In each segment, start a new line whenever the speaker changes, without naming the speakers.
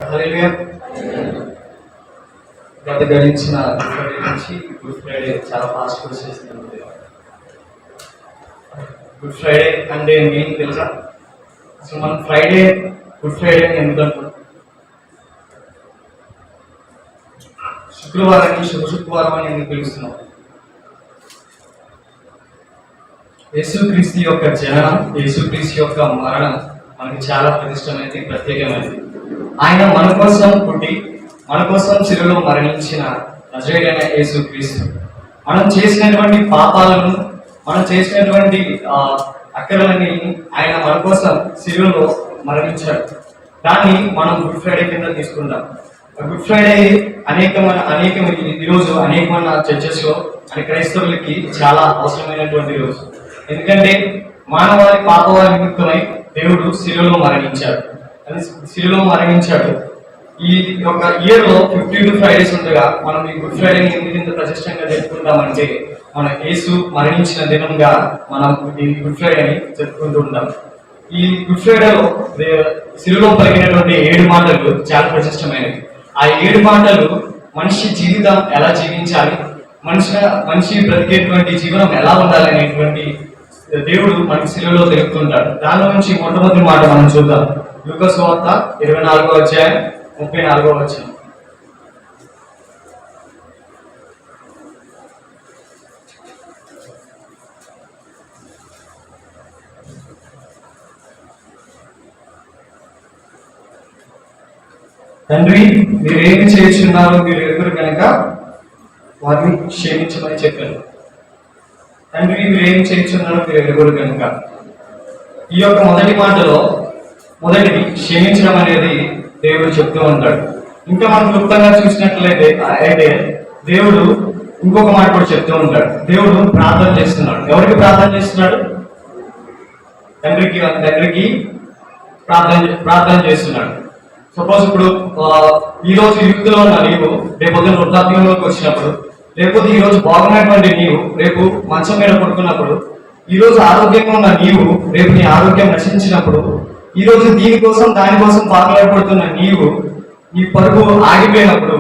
హల్లెలూయా. గత గడించిన ఫ్రైడే నుంచి good Friday చాలా ఫాస్ట్ వచ్చేస్తుంది. గుడ్ ఫ్రైడే అంటే ఏం తెలుసా? అసలు మనం ఫ్రైడే గుడ్ ఫ్రైడే అని ఎందుకు అనుకుంటాం? శుక్రవారాన్ని శుక్రవారం అని ఎందుకు పిలుస్తున్నాం? యేసుక్రీస్తు యొక్క జననం, యేసుక్రీస్తు యొక్క మరణం మనకి చాలా ప్రతిష్టమైనది, ప్రత్యేకమైనది. ఆయన మన కోసం పుట్టి మన కోసం శిలువలో మరణించిన నజరేయుడైన యేసుక్రీస్తు మనం చేసినటువంటి పాపాలను, మనం చేసినటువంటి అక్కరలని ఆయన మన కోసం శిలువలో మరణించాడు. దాన్ని మనం గుడ్ ఫ్రైడే కింద తీసుకుంటాం. గుడ్ ఫ్రైడే అనేక ఈరోజు అనేకమైన చర్చెస్ లో అని క్రైస్తవులకి చాలా అవసరమైనటువంటి రోజు. ఎందుకంటే మానవాళి పాపవారి నిమిత్తమై దేవుడు శిలువలో మరణించాడు. ఈ యొక్క ఇయర్ లో 52 ఫ్రైడేస్ ఉండగా మనం ఈ గుడ్ ఫ్రైడేని ఎందుకు ఇంత ప్రతిష్టంగా జరుపుకుంటామంటే మన యేసు మరణించిన దినంగా మనం ఈ గుడ్ ఫ్రైడేని జరుపుకుంటూ ఉంటాం. ఈ గుడ్ ఫ్రైడేలో శిలువలో పలికినటువంటి 7 మాటలు చాలా ప్రతిష్టమైనవి. ఆ 7 మాటలు మనిషి జీవితం ఎలా జీవించాలి, మనిషి బ్రతికేటువంటి జీవనం ఎలా ఉండాలి అనేటువంటి దేవుడు మనకి శిలువలో తెలుపుతుంటాడు. దానిలో నుంచి మొట్టమొదటి మాట మనం చూద్దాం. లూకా సువార్త 24వ అధ్యాయం 34వ వచనం. తండ్రి, మీరేమి చేస్తున్నారో మీరు ఎరుగురు కనుక వారిని క్షమించమని చెప్పారు. తండ్రి, మీరేమి చేస్తున్నారో మీరు ఎరుగురు కనుక. ఈ యొక్క మొదటి మాటలో మొదటిది క్షమించడం అనేది దేవుడు చెప్తూ ఉంటాడు. ఇంకా మనం క్లుప్తంగా చూసినట్లయితే దేవుడు ఇంకొక మాట కూడా చెప్తూ ఉంటాడు. దేవుడు ప్రార్థన చేస్తున్నాడు. ఎవరికి ప్రార్థన చేస్తున్నాడు? తండ్రికి ప్రార్థన చేస్తున్నాడు. సపోజ్ ఇప్పుడు ఈ రోజు యుక్తిలో ఉన్న నీవు రేపొద్దున వృద్ధాప్యంలోకి వచ్చినప్పుడు, లేకపోతే ఈ రోజు బాగున్నటువంటి నీవు రేపు మంచం మీద పడుకున్నప్పుడు, ఈ రోజు ఆరోగ్యంగా ఉన్న నీవు రేపు నీ ఆరోగ్యం నశించినప్పుడు, ఈ రోజు దానికోసం బాధపడుతున్న నీవు నీ పరుగు ఆగిపోయినప్పుడు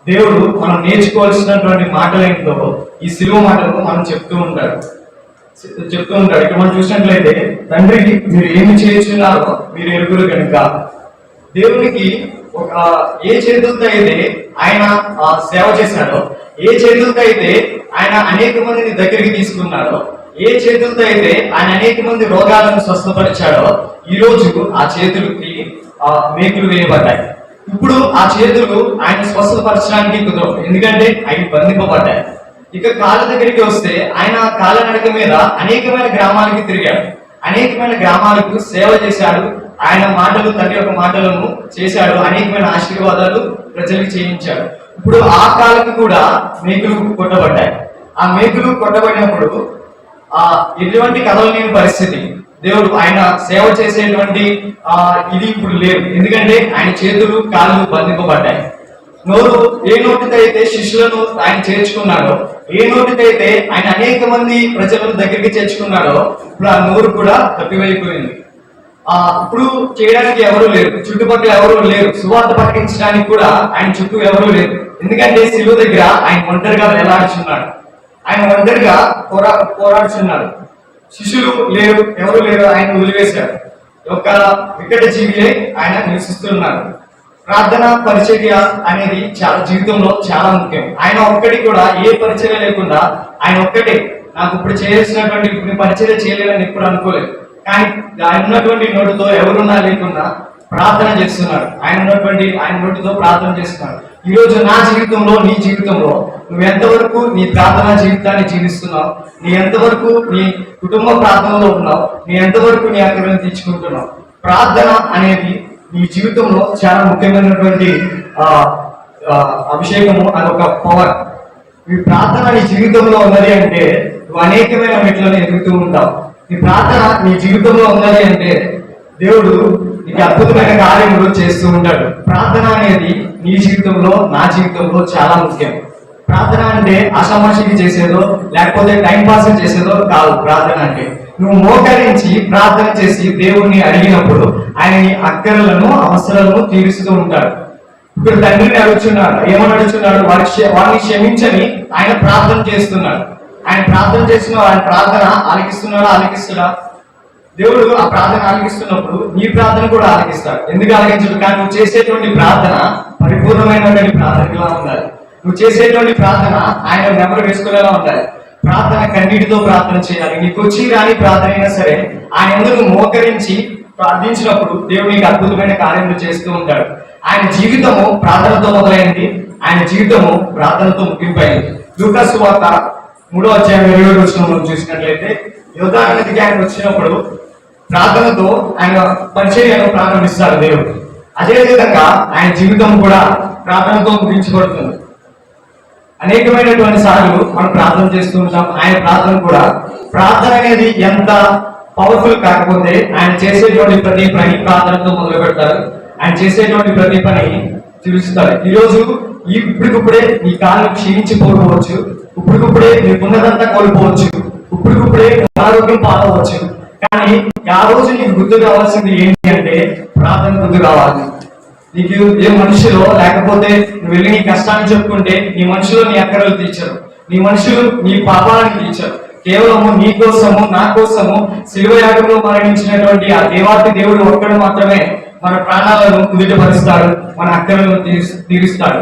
దేవుడు మనం నేర్చుకోవాల్సినటువంటి మాటలేంటో ఈ శిలువ మాటలు మనం చెప్తూ ఉంటాడు. ఇక్కడ మనం చూసినట్లయితే తండ్రికి మీరు ఏమి చేస్తున్నారో మీరు ఎరుగురు కనుక. దేవునికి ఏ చేతులతో అయితే ఆయన సేవ చేశాడో, ఏ చేతులతో అయితే ఆయన అనేక మందిని దగ్గరికి తీసుకున్నాడో, ఏ చేతులతో అయితే ఆయన అనేక మంది రోగాలను స్వస్థపరిచాడో, ఈ రోజు ఆ చేతులకి మేకులు వేయబడ్డాయి. ఇప్పుడు ఆ చేతులు ఆయన స్వస్థపరచడానికి కుదరవు, ఎందుకంటే ఆయన బంధింపబడ్డాయి. ఇక కాళ్ళ దగ్గరికి వస్తే ఆయన కాళ్ళ నడక మీద అనేకమైన గ్రామాలకి తిరిగాడు, అనేకమైన గ్రామాలకు సేవ చేశాడు. ఆయన మాటలు, తండ్రి యొక్క మాటలను చేశాడు, అనేకమైన ఆశీర్వాదాలు ప్రజలకు చేయించాడు. ఇప్పుడు ఆ కాళ్ళకి కూడా మేకులు కొట్టబడ్డాయి. ఆ మేకులు కొట్టబడినప్పుడు ఎటువంటి కదలలేని పరిస్థితి. దేవుడు ఆయన సేవ చేసేటువంటి ఇది ఇప్పుడు లేదు, ఎందుకంటే ఆయన చేతులు కాళ్ళు బంధింపబడ్డాయి. నోరు, ఏ నోటితో అయితే శిష్యులను ఆయన చేర్చుకున్నాడో, ఏ నోటితో అయితే ఆయన అనేక మంది ప్రజలను దగ్గరికి చేర్చుకున్నాడో, ఇప్పుడు ఆ నోరు కూడా తప్పివైపోయింది. ఇప్పుడు చేయడానికి ఎవరు లేరు, చుట్టుపక్కల ఎవరు లేరు, సువార్త ప్రకటించడానికి కూడా ఆయన చుట్టూ ఎవరు లేరు. ఎందుకంటే శిలువ దగ్గర ఆయన ఒంటరిగా వేలాడుచున్నాడు, ఆయన ఒంటరిగా పోరాడుచున్నాడు. శిష్యులు లేరు, ఎవరు లేరు, ఆయన వదిలివేశాడు. ఒక వికట జీవియే ఆయన నివసిస్తున్నారు. ప్రార్థన పరిచర్య అనేది జీవితంలో చాలా ముఖ్యం. ఆయన ఒక్కటి కూడా ఏ పరిచర్య లేకుండా ఆయన ఒక్కటే నాకు ఇప్పుడు చేయాల్సినటువంటి ఇప్పుడు పరిచర్య చేయలేదని ఎప్పుడు అనుకోలేదు. కానీ ఆయన ఉన్నటువంటి నోటితో ఎవరున్నా లేకుండా ప్రార్థన చేస్తున్నాడు. ఆయన నోటితో ప్రార్థన చేస్తున్నాడు. ఈ రోజు నా జీవితంలో, నీ జీవితంలో నువ్వు ఎంతవరకు నీ ప్రార్థనా జీవితాన్ని జీవిస్తున్నావు, నీ ఎంతవరకు నీ కుటుంబ ప్రార్థనలో ఉన్నావు, నీ ఎంతవరకు నీ అక్కడిని తీర్చుకుంటున్నావు. ప్రార్థన అనేది నీ జీవితంలో చాలా ముఖ్యమైనటువంటి అభిషేకము, అదొక పవర్. ఈ ప్రార్థన నీ జీవితంలో ఉన్నది అంటే నువ్వు అనేకమైన మెట్లను ఎదుగుతూ ఉంటావు. నీ ప్రార్థన నీ జీవితంలో ఉన్నది అంటే దేవుడు నీకు అద్భుతమైన కార్యములు చేస్తూ ఉంటాడు. ప్రార్థన అనేది నీ జీవితంలో, నా జీవితంలో చాలా ముఖ్యం. ప్రార్థన అంటే ఆషామాషికి చేసేదో లేకపోతే టైం పాస్ చేసేదో కాదు. ప్రార్థన అంటే నువ్వు మోకరించి ప్రార్థన చేసి దేవుణ్ణి అడిగినప్పుడు ఆయన నీ అక్కరలను, అవసరాలను తీరుస్తూ ఉంటాడు. ఇప్పుడు తండ్రిని అడుగుతున్నాడు, ఏమని అడుగుతున్నాడు? వారిని క్షమించని ఆయన ప్రార్థన చేస్తున్నాడు. ఆయన ప్రార్థన చేసిన ఆయన ప్రార్థన ఆలకిస్తున్నా? దేవుడు ఆ ప్రార్థన ఆలకిస్తున్నప్పుడు నీ ప్రార్థన కూడా ఆలకిస్తాడు. ఎందుకు ఆలకించడు? కానీ నువ్వు చేసేటువంటి ప్రార్థన పరిపూర్ణమైనటువంటి ప్రార్థనలా ఉండాలి. నువ్వు చేసేటువంటి ప్రార్థన ఆయన నెమరు వేసుకునేలా ఉండాలి. ప్రార్థన కన్నీటితో ప్రార్థన చేయాలి. నీకు వచ్చి రాని ప్రార్థన అయినా సరే ఆయన ఎందుకు మోకరించి ప్రార్థించినప్పుడు దేవుడు నీకు అద్భుతమైన కార్యములు చేస్తూ ఉంటాడు. ఆయన జీవితము ప్రార్థనతో మొదలైంది, ఆయన జీవితము ప్రార్థనతో ముగింపైంది. లూకా సువార్త 3వ అధ్యాయం 27వ వచనంలో చూసినట్లయితే యోర్దాను నదికి ఆయన వచ్చినప్పుడు ప్రార్థనతో ఆయన పరిచర్యను ప్రారంభిస్తాడు దేవుడు. అదే విధంగా ఆయన జీవితం కూడా ప్రార్థనతో ముగించబడుతుంది. అనేకమైనటువంటి సార్లు మనం ప్రార్థన చేస్తూ ఉంటాం. ఆయన ప్రార్థన కూడా, ప్రార్థన అనేది ఎంత పవర్ఫుల్ కాకపోతే ఆయన చేసేటువంటి ప్రతి పని ప్రార్థనతో మొదలు పెడతారు. ఆయన చేసేటువంటి ప్రతి పని చూపిస్తారు. ఈరోజు ఇప్పటికప్పుడే నీ కాళ్ళు క్షీణించిపోవచ్చు, ఇప్పటికప్పుడే నీకున్నదంతా కోల్పోవచ్చు, ఇప్పటికప్పుడే అనారోగ్యం పాలవచ్చు. కానీ ఆ రోజు నీకు గుర్తు కావాల్సింది ఏంటి అంటే ప్రార్థన గుర్తు కావాలి. నీకు ఏ మనుషులో లేకపోతే నువ్వు వెళ్ళి నీ కష్టాన్ని చెప్పుకుంటే నీ మనుషులు నీ అక్కడలు తీర్చరు, నీ మనుషులు నీ పాపాలను తీర్చరు. కేవలము నీ కోసము నా కోసము శిలువ యాగంలో మరణించినటువంటి ఆ దేవాతి దేవుడు ఒక్కడు మాత్రమే మన ప్రాణాలను కుదిటపరుస్తాడు, మన అక్కలను తీరుస్తాడు.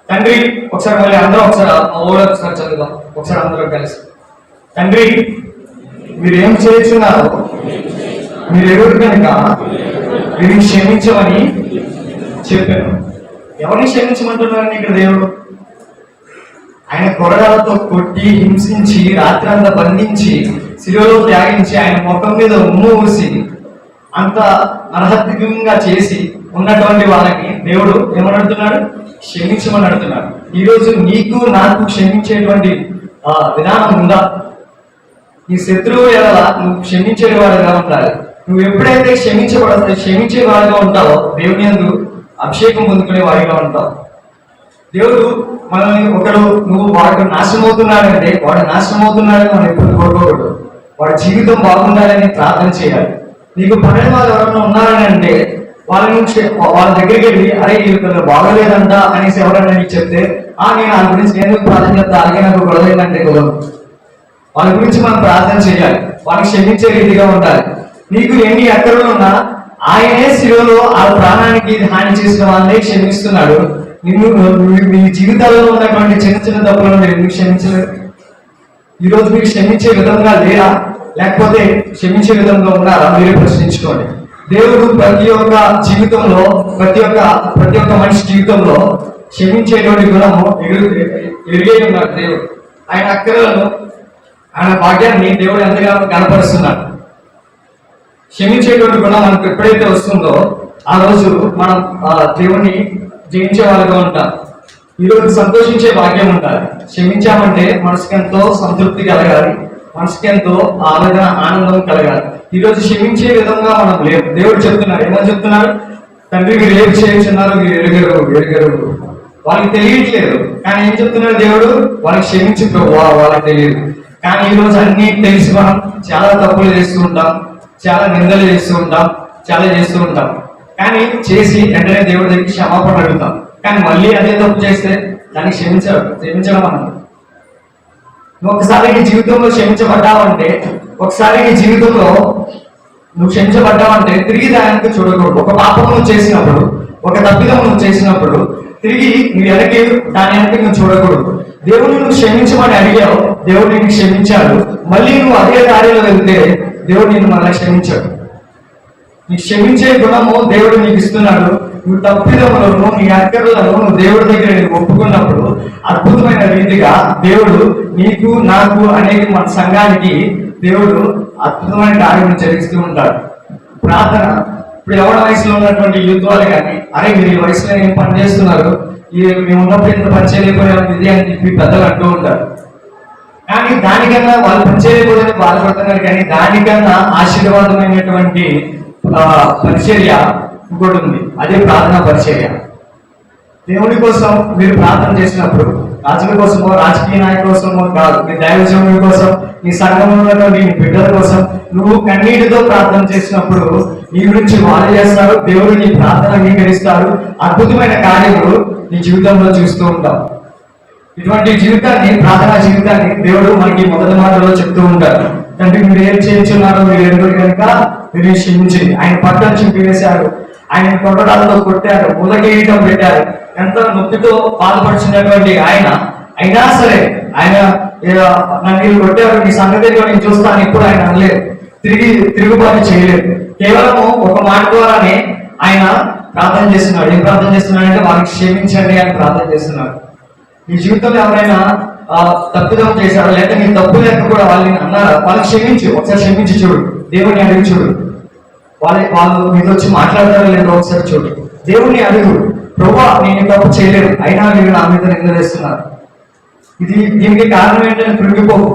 తండ్రి, ఒకసారి మళ్ళీ అందరూ ఒకసారి చదువుదాం, ఒకసారి అందరూ కలిసి. తండ్రి, మీరు ఏం చేస్తున్నారో మీరు ఎవరు కనుక వీరిని క్షమించమని చెప్పాను. ఎవరిని క్షమించమంటున్నారని ఇక్కడ దేవుడు? ఆయన కొరడాలతో కొట్టి హింసించి రాత్రంతా బంధించి శిలువలో త్యాగించి ఆయన ముఖం మీద ఉమ్ము ఊసి అంత నరహత్యంగా చేసి ఉన్నటువంటి వాళ్ళకి దేవుడు ఏమడుతున్నాడు? క్షమించమని అడుగుతున్నాడు. ఈరోజు నీకు నాకు క్షమించేటువంటి విధానం ఉందా? నీ శత్రువు ఎలా నువ్వు క్షమించేవాడుగా ఉండాలి. నువ్వు ఎప్పుడైతే క్షమించేవాడుగా ఉంటావో దేవుని యందు అభిషేకం పొందుకునే వాడిగా ఉంటావు. దేవుడు మనల్ని వాడు నాశనం అవుతున్నాడంటే వాడు నాశనం అవుతున్నాడని మనం ఎప్పుడు కోరుకోకూడదు. వాడి జీవితం బాగుండాలని ప్రార్థన చేయాలి. నీకు పన్నెండు వాళ్ళు ఎవరైనా ఉన్నారని అంటే వాళ్ళ దగ్గరికి వెళ్ళి అరే వీళ్ళు బాగలేదంట అనేసి ఎవరైనా నీకు చెప్తే నేను వాళ్ళ గురించి నేను ప్రార్థన చేస్తా, అలాగే నాకు గొడవలేదంటే కుదరదు. వాళ్ళ గురించి మనం ప్రార్థన చేయాలి, వాళ్ళని క్షమించే రీతిగా ఉండాలి. నీకు ఎన్ని అక్కర్లు ఉన్నా ఆయనే శిలువలో ఆ ప్రాణానికి హాని చేసిన వాళ్ళనే క్షమిస్తున్నాడు. మీ జీవితాల్లో ఉన్నటువంటి చిన్న చిన్న తప్పులను మీరు ఎందుకు క్షమించలేదు? ఈరోజు మీరు క్షమించే విధంగా లేరా, లేకపోతే క్షమించే విధంగా ఉన్నారా? మీరే ప్రశ్నించుకోండి. దేవుడు ప్రతి ఒక్క జీవితంలో ప్రతి ఒక్క మనిషి జీవితంలో క్షమించేటువంటి గుణము ఎరిగే ఉన్నాడు దేవుడు. ఆయన అక్కరలను ఆయన భాగ్యాన్ని దేవుడు ఎంతగానో కనపరుస్తున్నాడు. క్షమించేటువంటి గుణం మనకు ఎప్పుడైతే వస్తుందో ఆ రోజు మనం దేవుణ్ణి జయించే వాళ్ళగా ఉంటాం. ఈరోజు సంతోషించే భాగ్యం ఉండాలి. క్షమించామంటే మనసుకి ఎంతో సంతృప్తి కలగాలి, మనసుకి ఎంతో ఆవేదన ఆనందం కలగాలి. ఈరోజు క్షమించే విధంగా మనం లేవు. దేవుడు చెప్తున్నారు, ఏమని చెప్తున్నారు? తండ్రి మీరు ఏం చేయించున్నారు, మీరు ఎరుగరు వాళ్ళకి తెలియట్లేదు. కానీ ఏం చెప్తున్నాడు దేవుడు? వాళ్ళకి క్షమించి వాళ్ళకి తెలియదు. కానీ ఈరోజు అన్ని తెలిసి మనం చాలా తప్పులు చేస్తూ ఉంటాం, చాలా నిందలు చేస్తూ ఉంటాం, చాలా చేస్తూ ఉంటాం. కానీ చేసి వెంటనే దేవుడి దగ్గర క్షమాపణ అడుగుతాం. కానీ మళ్ళీ అదే తప్పు చేస్తే దాన్ని క్షమించడం మనం. నువ్వు ఒకసారి నీ జీవితంలో క్షమించబడ్డావంటే, ఒకసారి నీ జీవితంలో నువ్వు క్షమించబడ్డావంటే తిరిగి దానికి చూడకూడదు. ఒక పాపం నువ్వు చేసినప్పుడు, ఒక తప్పిదం నువ్వు చేసినప్పుడు తిరిగి నువ్వు వెనక్కి దాని వెనక్కి నువ్వు చూడకూడదు. దేవుడిని నువ్వు క్షమించమని అడిగావు, దేవుడు నిన్ను క్షమించాడు. మళ్ళీ నువ్వు అదే దారిలో వెళ్తే దేవుడు నిన్ను మళ్ళీ క్షమించాడు. నీకు క్షమించే గుణము దేవుడు నీకు ఇస్తున్నాడు. నువ్వు తప్పిదములను నీ అక్కర్లను నువ్వు దేవుడి దగ్గర ఒప్పుకున్నప్పుడు అద్భుతమైన రీతిగా దేవుడు నీకు నాకు అనేది మన సంఘానికి దేవుడు అద్భుతమైన కార్యం జరిగిస్తూ ఉంటాడు. ప్రార్థన ఇప్పుడు ఎవరి వయసులో ఉన్నటువంటి యూత్ వాళ్ళు కానీ అరే మీరు ఈ వయసులో ఏం పని చేస్తున్నారు, మేము ఉన్నప్పుడు ఇంత పని చేయలేకపోయాం ఇది అని చెప్పి పెద్దలు అంటూ ఉంటారు. కానీ దానికన్నా వాళ్ళు పని చేయలేకపోతే బాధపడుతున్నారు. కానీ దానికన్నా ఆశీర్వాదమైనటువంటి పరిచర్య ఇంకోటి ఉంది, అదే ప్రార్థన పరిచర్య. దేవుని కోసం మీరు ప్రార్థన చేసినప్పుడు రాజుల కోసమో రాజకీయ నాయకుల కోసమో కాదు, నీ దైవజనుల కోసం, నీ సంఘంలో ఉన్నటువంటి నీ బిడ్డల కోసం నువ్వు కన్నీటితో ప్రార్థన చేసినప్పుడు నీ గురించి వాళ్ళు చేస్తారు, దేవుడు నీ ప్రార్థన అంగీకరిస్తాడు, అద్భుతమైన కార్యములు నీ జీవితంలో చూస్తూ ఉంటావు. ఇటువంటి జీవితాన్ని, ప్రార్థనా జీవితాన్ని దేవుడు మనకి మొదటి మాటలో చెప్తూ ఉంటారు. తండ్రి మీరు ఏం చేయించున్నారో మీరు ఎరుగురు కనుక మీరు క్షమించింది. ఆయన పట్టణం చింపివేశారు, ఆయన కొట్టడాలతో కొట్టారు, ములగేయటం పెట్టారు, ఎంత నొప్పితో బాధపడుచున్నటువంటి ఆయన అయినా సరే ఆయన నన్ను మీరు కొట్టారు, నీ సంగతిలో నేను చూస్తాను ఇప్పుడు ఆయన అనలేదు, తిరుగుబాటు చేయలేదు. కేవలము ఒక మాట ద్వారానే ఆయన ప్రార్థన చేస్తున్నాడు. ఏం ప్రార్థన చేస్తున్నాడంటే వాళ్ళకి క్షమించండి అని ప్రార్థన చేస్తున్నాడు. నీ జీవితంలో ఎవరైనా తప్పిదం చేశారు, లేకపోతే నీ తప్పు లేక కూడా వాళ్ళని అన్నారా, వాళ్ళకి క్షమించు, ఒకసారి క్షమించి చూడు, దేవుని అడిగి చూడు. వాళ్ళు మీతో వచ్చి మాట్లాడతారో లేదో ఒకసారి చూడు. దేవుణ్ణి అడుగు, ప్రభువా నేను తప్పు చేయలేదు, అయినా మీరు నా మీద నిందలేస్తున్నారు. దీనికి కారణం ఏంటంటే కృంగిపోకు.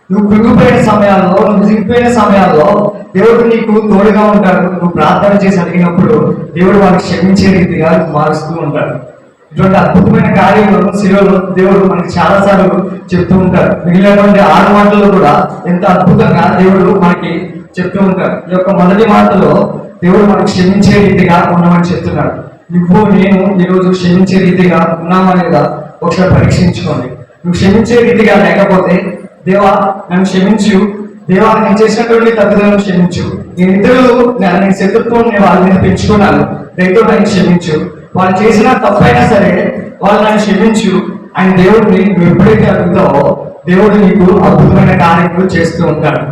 నువ్వు కృంగిపోయిన సమయాల్లో, నువ్వు దిగిపోయిన సమయాల్లో దేవుడు నీకు తోడుగా ఉంటాడు. నువ్వు ప్రార్థన చేసి అడిగినప్పుడు దేవుడు వాళ్ళకి క్షమించే రీతిగా మారుస్తూ ఉంటాడు. ఇటువంటి అద్భుతమైన కార్యములను శిలువలో దేవుడు మనకి చాలా సార్లు చెప్తూ ఉంటారు. మిగిలినటువంటి 6 మాటలు కూడా ఎంత అద్భుతంగా దేవుడు మనకి చెప్తూ ఉంటారు. ఈ యొక్క మొదటి మాటలో దేవుడు మనకు క్షమించే రీతిగా ఉన్నామని చెప్తున్నాడు. నువ్వు నేను ఈరోజు క్షమించే రీతిగా ఉన్నామా లేదా ఒకసారి పరీక్షించుకోండి. నువ్వు క్షమించే రీతిగా లేకపోతే దేవా నన్ను క్షమించు, దేవా నేను చేసినటువంటి తప్పులను క్షమించు, నేను శత్రుత్వం నేను వాళ్ళ మీద పెంచుకున్నాను, రైతు నన్ను క్షమించు, వాళ్ళు చేసిన తప్పైనా సరే వాళ్ళు నన్ను క్షమించు ఆయన దేవుడిని నువ్వు ఎప్పుడైతే అడుగుతావో దేవుడు నీకు అద్భుతమైన కార్యక్రమాలు చేస్తూ ఉంటాడు.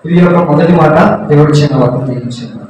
ఇది యొక్క మొదటి మాట. దేవుడు చిన్న వాక్యం.